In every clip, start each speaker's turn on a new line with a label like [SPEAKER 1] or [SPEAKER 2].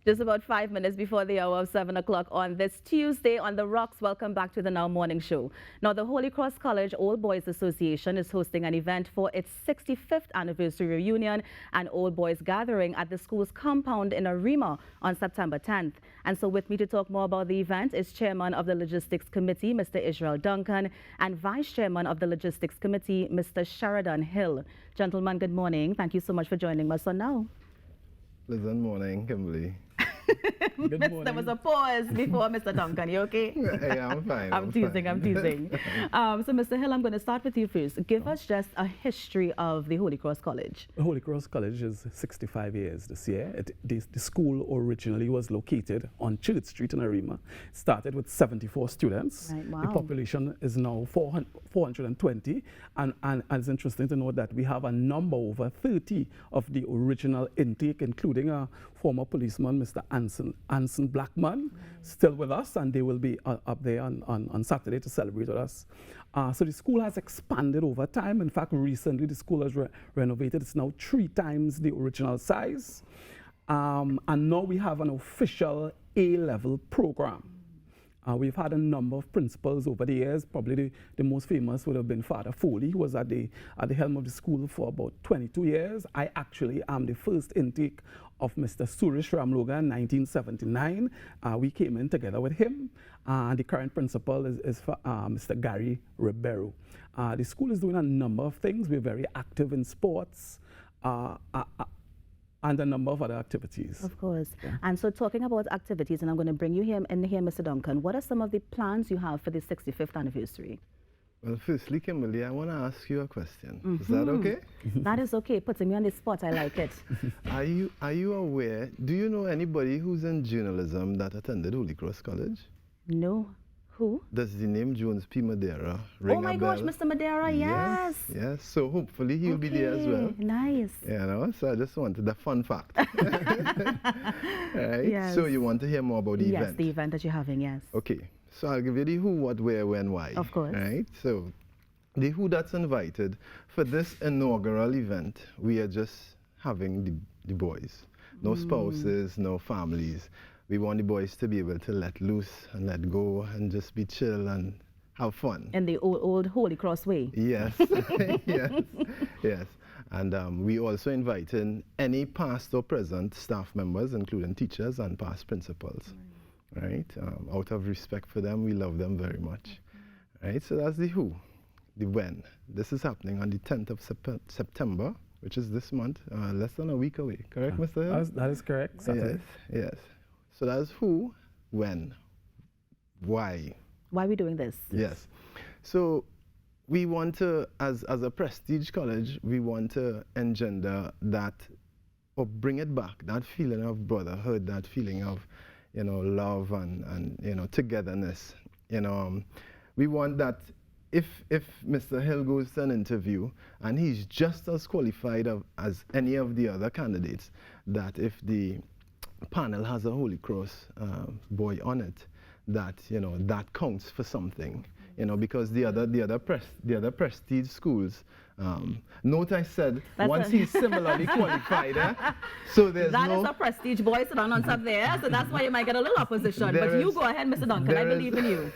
[SPEAKER 1] Just about 5 minutes before the hour of 7 o'clock on this Tuesday on The Rocks. Welcome back to the Now Morning Show. Now, the Holy Cross College Old Boys Association is hosting an event for its 65th anniversary reunion and Old Boys gathering at the school's compound in Arima on September 10th. And so with me to talk more about the event is Chairman of the Logistics Committee, Mr. Israel Duncan, and Vice Chairman of the Logistics Committee, Mr. Sheridon Hill. Gentlemen, good morning. Thank you so much for joining us on Now.
[SPEAKER 2] Pleasant morning, Kimberly.
[SPEAKER 1] Good morning. There was a pause before Mr. Duncan. You okay?
[SPEAKER 2] Yeah, I'm fine.
[SPEAKER 1] I'm teasing. So, Mr. Hill, I'm going to start with you first. Give us just a history of the Holy Cross College.
[SPEAKER 3] The Holy Cross College is 65 years this year. The school originally was located on Church Street in Arima. It started with 74 students.
[SPEAKER 1] Right, wow.
[SPEAKER 3] The population is now 420. And it's interesting to note that we have a number over 30 of the original intake, including a former policeman, Mr. Anson Blackman, still with us, and they will be up there on Saturday to celebrate with us. So the school has expanded over time. In fact, recently the school has renovated. It's now 3 times the original size. And now we have an official A-level program. We've had a number of principals over the years. Probably the most famous would have been Father Foley, who was at the helm of the school for about 22 years. I actually am the first intake of Mr. Suresh Ramloga in 1979. We came in together with him. The current principal is Mr. Gary Ribeiro. The school is doing a number of things. We're very active in sports. And a number of other activities.
[SPEAKER 1] Of course.
[SPEAKER 3] Yeah.
[SPEAKER 1] And so talking about activities, and I'm going to bring you here, Mr. Duncan, what are some of the plans you have for the 65th anniversary?
[SPEAKER 2] Well, firstly, Kimberly, I want to ask you a question. Is that okay?
[SPEAKER 1] That is okay. Putting me on the spot, I like it.
[SPEAKER 2] Are you aware, do you know anybody who's in journalism that attended Holy Cross College?
[SPEAKER 1] No. Who?
[SPEAKER 2] Does the name Jones P. Madeira ring
[SPEAKER 1] Oh my
[SPEAKER 2] a
[SPEAKER 1] gosh,
[SPEAKER 2] bell?
[SPEAKER 1] Mr. Madeira, yes.
[SPEAKER 2] Yes, so hopefully he'll be there as well.
[SPEAKER 1] Nice.
[SPEAKER 2] You know, so I just wanted the fun fact. Right?
[SPEAKER 1] Yes.
[SPEAKER 2] So you want to hear more about the event?
[SPEAKER 1] Yes, the event that you're having, yes.
[SPEAKER 2] Okay, so I'll give you the who, what, where, when, why.
[SPEAKER 1] Of course.
[SPEAKER 2] Right? So the who that's invited for this inaugural event, we are just having the boys. No spouses, no families. We want the boys to be able to let loose and let go and just be chill and have fun.
[SPEAKER 1] In the old Holy Cross way.
[SPEAKER 2] Yes, yes. And we also inviting any past or present staff members, including teachers and past principals. Right? Out of respect for them, we love them very much. Right? So that's the who. The when. This is happening on the 10th of September, which is this month, less than a week away. Correct, Mr. Hill?
[SPEAKER 3] That is correct. Saturday.
[SPEAKER 2] Yes, yes. So that's who, when, why.
[SPEAKER 1] Why are we doing this?
[SPEAKER 2] Yes. So we want to, as a prestige college, we want to engender that, or bring it back, that feeling of brotherhood, that feeling of, love and togetherness. We want that if Mr. Hill goes to an interview and he's just as qualified as any of the other candidates, that if the panel has a Holy Cross boy on it, that that counts for something, because the other prestige schools. Note I said once he's similarly qualified, so there's
[SPEAKER 1] that is a prestige boy sitting on top there, so that's why you might get a little opposition. But you go ahead, Mr. Duncan. I believe in you.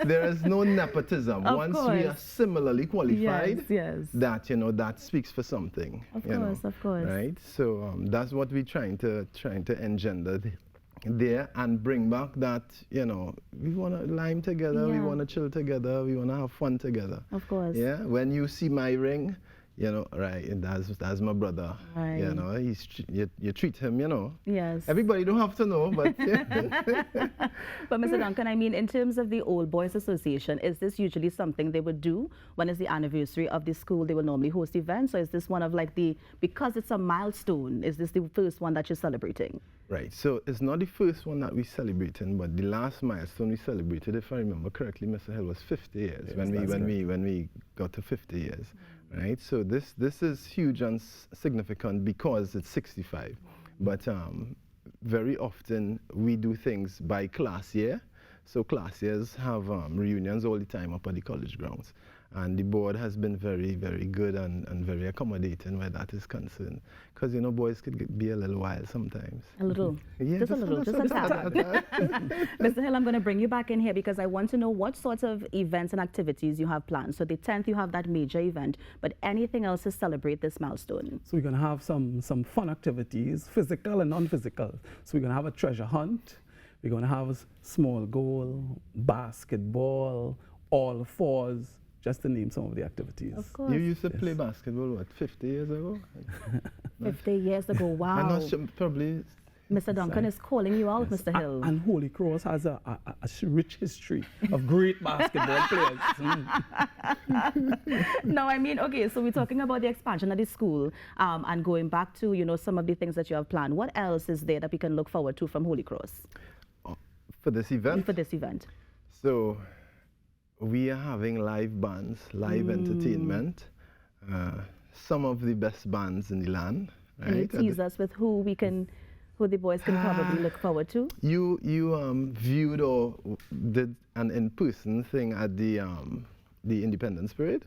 [SPEAKER 2] There is no nepotism. Once we are similarly qualified,
[SPEAKER 1] yes.
[SPEAKER 2] that that speaks for something.
[SPEAKER 1] Of course.
[SPEAKER 2] Right. So that's what we're trying to engender there and bring back that we want to lime together, we want to chill together, we want to have fun together.
[SPEAKER 1] Of course.
[SPEAKER 2] Yeah. When you see my ring, right, that's my brother.
[SPEAKER 1] Right.
[SPEAKER 2] You treat him,
[SPEAKER 1] Yes.
[SPEAKER 2] Everybody don't have to know, but
[SPEAKER 1] But Mr. Duncan, I mean, in terms of the Old Boys Association, is this usually something they would do when is the anniversary of the school? They will normally host events, or is this one of because it's a milestone, is this the first one that you're celebrating?
[SPEAKER 2] Right, so it's not the first one that we're celebrating, but the last milestone we celebrated, if I remember correctly, Mr. Hill, was 50 years,
[SPEAKER 3] yes,
[SPEAKER 2] when we got to 50 years. Right, so this is huge and significant because it's 65, but very often we do things by class year. So class years have reunions all the time up at the college grounds, And the board has been very, very good and very accommodating where that is concerned. Because, you know, boys could be a little wild sometimes.
[SPEAKER 1] A little?
[SPEAKER 2] Yeah,
[SPEAKER 1] just a little, just a tad. Mr. Hill, I'm going to bring you back in here because I want to know what sorts of events and activities you have planned. So the 10th, you have that major event, but anything else to celebrate this milestone?
[SPEAKER 3] So we're going to have some fun activities, physical and non-physical. So we're going to have a treasure hunt. We're going to have small goal, basketball, all fours, just to name some of the activities.
[SPEAKER 1] Of course.
[SPEAKER 2] You used to play basketball, what, 50 years ago?
[SPEAKER 1] 50 years ago, wow.
[SPEAKER 2] I'm not sure, probably.
[SPEAKER 1] Mr. Duncan is calling you out, Mr. Hill.
[SPEAKER 3] And Holy Cross has a rich history of great basketball players.
[SPEAKER 1] No, I mean, okay, so we're talking about the expansion of the school and going back to, you know, some of the things that you have planned. What else is there that we can look forward to from Holy Cross?
[SPEAKER 2] For this event?
[SPEAKER 1] For this event.
[SPEAKER 2] So, we are having live bands, live entertainment, some of the best bands in the land. Right?
[SPEAKER 1] Can you tease us with who the boys can probably look forward to?
[SPEAKER 2] You viewed or did an in-person thing at the Independence Parade?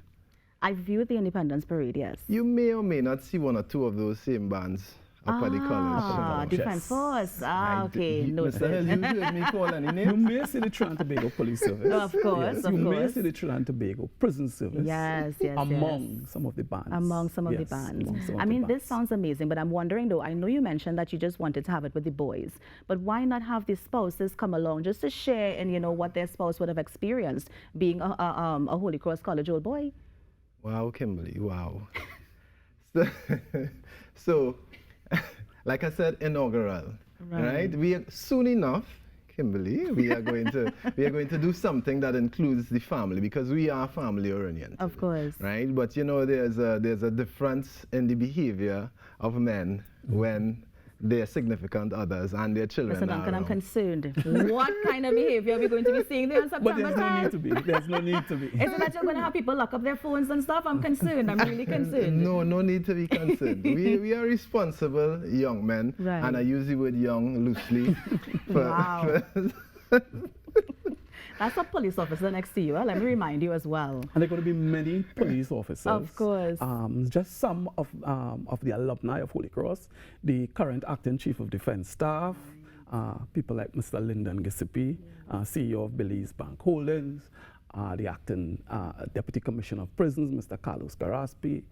[SPEAKER 1] I viewed the Independence Parade, yes.
[SPEAKER 2] You may or may not see one or two of those same bands up at the college.
[SPEAKER 1] Defense Force. Okay,
[SPEAKER 2] Mr. Hill, you heard me call any names?
[SPEAKER 3] You may see the Trinidad and Tobago Police Service.
[SPEAKER 1] Of course,
[SPEAKER 3] yes.
[SPEAKER 1] of
[SPEAKER 3] You
[SPEAKER 1] course.
[SPEAKER 3] may see the Trinidad and Tobago Prison Service.
[SPEAKER 1] Yes, yes,
[SPEAKER 3] among some of the bands.
[SPEAKER 1] Among some of the bands. I mean, this sounds amazing, but I'm wondering though, I know you mentioned that you just wanted to have it with the boys, but why not have the spouses come along just to share in, you know, what their spouse would have experienced being a Holy Cross College old boy?
[SPEAKER 2] Wow, Kimberly, wow. So like I said, inaugural, right? We are soon enough, Kimberly, we are going to do something that includes the family because we are family oriented.
[SPEAKER 1] Of course.
[SPEAKER 2] Right? But you know, there's a difference in the behavior of men when their significant others and their children
[SPEAKER 1] Mr. Duncan,
[SPEAKER 2] are
[SPEAKER 1] I'm
[SPEAKER 2] around.
[SPEAKER 1] concerned. What kind of behavior are we going to be seeing there on September 12th?
[SPEAKER 3] But there's no need to be. There's no need to be.
[SPEAKER 1] Is it that you're going to have people lock up their phones and stuff? I'm concerned. I'm really concerned.
[SPEAKER 2] No need to be concerned. we are responsible young men,
[SPEAKER 1] right.
[SPEAKER 2] And I use the word young loosely.
[SPEAKER 1] Wow. That's a police officer next to you. Let me remind you as well.
[SPEAKER 3] And there are going to be many police officers.
[SPEAKER 1] Of course.
[SPEAKER 3] Just some of the alumni of Holy Cross, the current acting chief of defense staff, people like Mr. Lyndon Giuseppe, CEO of Belize Bank Holdings, the acting deputy commissioner of prisons, Mr. Carlos Garaspi.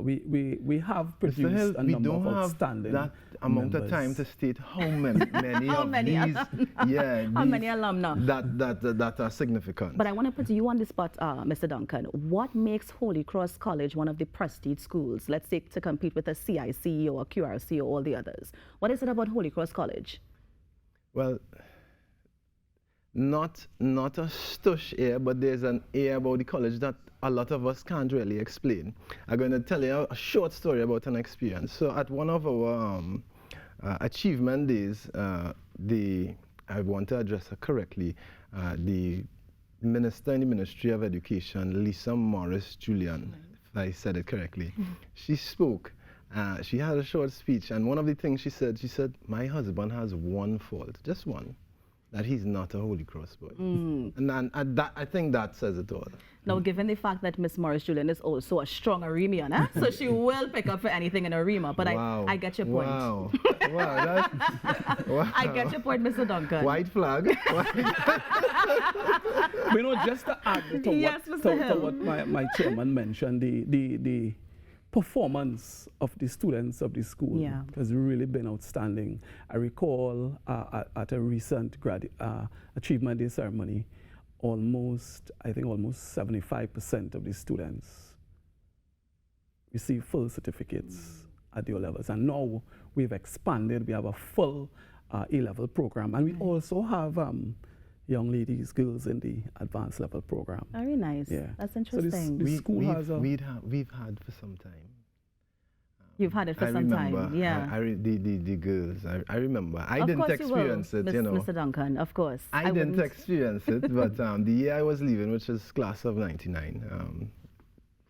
[SPEAKER 3] We have produced a number of outstanding
[SPEAKER 2] that amount of time to state how many
[SPEAKER 1] How
[SPEAKER 2] of
[SPEAKER 1] many
[SPEAKER 2] these,
[SPEAKER 1] how many alumni
[SPEAKER 2] that are significant.
[SPEAKER 1] But I want to put you on the spot, Mr. Duncan. What makes Holy Cross College one of the prestige schools, let's say, to compete with a CIC or a QRC or all the others? What is it about Holy Cross College?
[SPEAKER 2] Well, not a stush air, but there's an air about the college that a lot of us can't really explain. I'm going to tell you a short story about an experience. So at one of our achievement days, I want to address her correctly, the minister in the Ministry of Education, Lisa Morris Julian, if I said it correctly, she spoke. She had a short speech, and one of the things she said, my husband has one fault, just one, that he's not a Holy Cross boy. And I think that says it all.
[SPEAKER 1] Now, given the fact that Miss Morris Julian is also a strong Arimian, so she will pick up for anything in Arima, but
[SPEAKER 2] wow.
[SPEAKER 1] I get your point.
[SPEAKER 2] Wow. Wow, wow.
[SPEAKER 1] I get your point, Mr. Duncan.
[SPEAKER 2] White flag.
[SPEAKER 3] You know, just to add to
[SPEAKER 1] Yes,
[SPEAKER 3] what my chairman mentioned, the performance of the students of the school has really been outstanding. I recall at a recent Achievement Day ceremony, almost 75% of the students receive full certificates at the O-levels. And now we've expanded, we have a full A-level program. And we also have young ladies, girls in the advanced level program.
[SPEAKER 1] Very nice. Yeah. That's interesting.
[SPEAKER 3] So the school has
[SPEAKER 2] we've had for some time.
[SPEAKER 1] You've had it for some time, yeah.
[SPEAKER 2] The girls, I remember. I
[SPEAKER 1] of
[SPEAKER 2] didn't
[SPEAKER 1] course
[SPEAKER 2] experience
[SPEAKER 1] you will,
[SPEAKER 2] it, you know.
[SPEAKER 1] Mr. Duncan, of course.
[SPEAKER 2] I didn't experience it, but the year I was leaving, which was class of '99,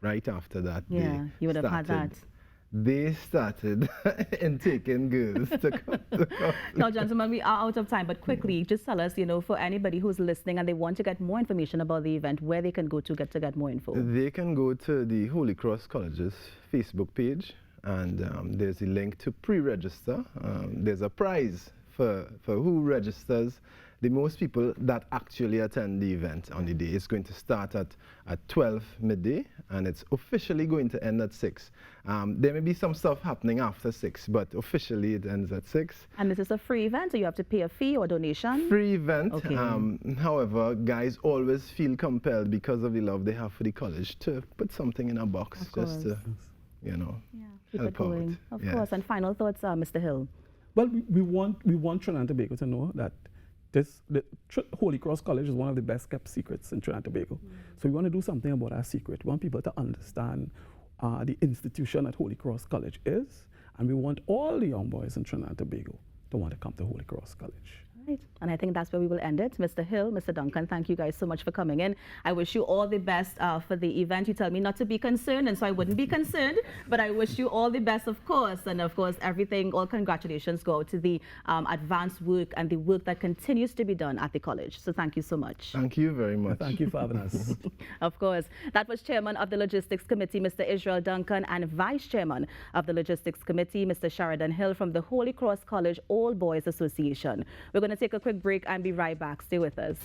[SPEAKER 2] right after that,
[SPEAKER 1] you would have had that.
[SPEAKER 2] they started in taking girls to come.
[SPEAKER 1] Now, gentlemen, we are out of time, but quickly, just tell us, for anybody who's listening and they want to get more information about the event, where they can go to get more info.
[SPEAKER 2] They can go to the Holy Cross College's Facebook page, and there's a link to pre-register. There's a prize for who registers. The most people that actually attend the event on the day. It's going to start at 12 midday, and it's officially going to end at 6. There may be some stuff happening after 6, but officially it ends at 6.
[SPEAKER 1] And this is a free event, so you have to pay a fee or donation?
[SPEAKER 2] Free event.
[SPEAKER 1] Okay.
[SPEAKER 2] However, guys always feel compelled because of the love they have for the college to put something in a box just to,
[SPEAKER 1] Yeah, keep
[SPEAKER 2] help
[SPEAKER 1] it going.
[SPEAKER 2] out.
[SPEAKER 1] Of course. And final thoughts, Mr. Hill?
[SPEAKER 3] Well, we want Trinidad and Tobago to know that the Holy Cross College is one of the best kept secrets in Trinidad and Tobago. So we want to do something about our secret. We want people to understand the institution that Holy Cross College is, and we want all the young boys in Trinidad and Tobago to want to come to Holy Cross College.
[SPEAKER 1] Right. And I think that's where we will end it. Mr. Hill, Mr. Duncan, thank you guys so much for coming in. I wish you all the best for the event. You tell me not to be concerned, and so I wouldn't be concerned, but I wish you all the best, of course. And of course, all congratulations go to the advanced work and the work that continues to be done at the college. So thank you so much.
[SPEAKER 2] Thank you very much.
[SPEAKER 3] Thank you for having us.
[SPEAKER 1] Of course. That was Chairman of the Logistics Committee, Mr. Israel Duncan, and Vice Chairman of the Logistics Committee, Mr. Sheridon Hill from the Holy Cross College All Boys Association. We're going to take a quick break and be right back. Stay with us.